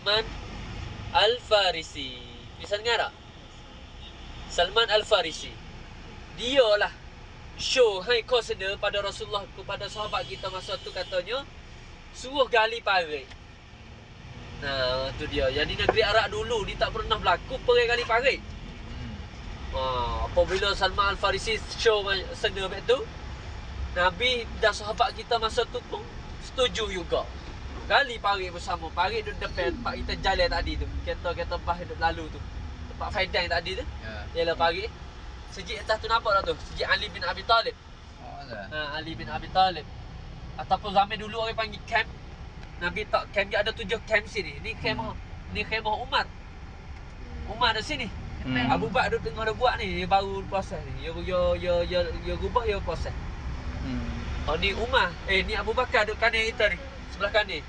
Salman Al-Farisi. Bisa dengar tak? Salman Al-Farisi. Dia lah show hai kosena pada Rasulullah, kepada sahabat kita masa tu, katanya suruh gali parit. Nah, tu dia. Yang di negeri Arab dulu ni tak pernah berlaku pergi gali parit. Apabila Salman Al-Farisi show sena macam tu, Nabi dan sahabat kita masa tu pun setuju juga. Gali parit bersama. Parit duduk depan tempat kita jalan tadi tu. Kereta-kereta bas duduk lalu tu. Tempat Faidang tadi tu. Yalah parit. Sejik atas tu nampak tak tu? Sejik Ali bin Abi Talib. Ali bin Abi Talib. Ataupun zaman dulu orang panggil camp. Nabi tak camp dia ada 7 camp sini. Ni khemah Umar. Umar di sini. Abu Bakar duduk tengah dia buat ni. Dia baru proses ni. Dia gubah dia proses. Oh ni Umar. Ni Abu Bakar duduk kanan kita ni. Sebelah kanan.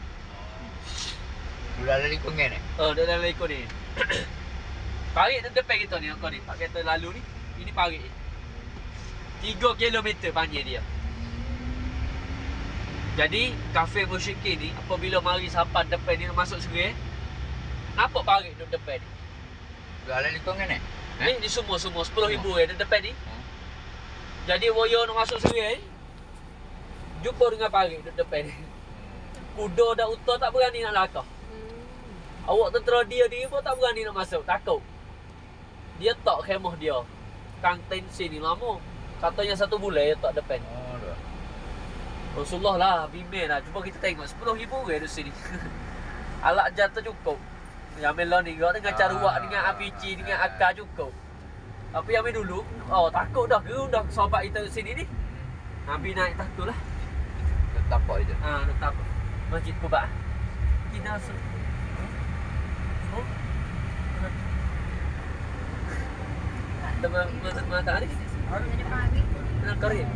Duduk dalam ikut ni? Duduk dalam ikut ni. Parit depan kita ni. Kau ni. Pak kereta lalu ni. Ini parit ni. 3 kilometer panjang dia. Jadi kafir musyrikin ni apabila mari sampai depan ni masuk serai, nampak parit duduk depan ni. Dalam ikut ni? Ni semua 10,000 ada depan ni. Jadi warrior nak masuk serai, jumpa dengan parit duduk depan ni. Kuda dan unta tak berani nak langkah. Awak tentera dia pun tak berani nak masuk, takut. Dia tak khemah dia. Kang tensi ni lama. Katanya 1 bulan dia tak depan. Rasulullah lah, bimbing lah. Cuba kita tengok 10,000 orang di sini. Alat jatuh cukup. Yang Melo ni dengan cara buat dengan RPG, dengan AK cukup. Tapi yang dulu, takut dah. Gerung dah sahabat kita di sini ni. Nabi naik tak tu lah. Tetap apa itu? Tetap. Masjid Quba. Kita teman mata ni. Nak karim.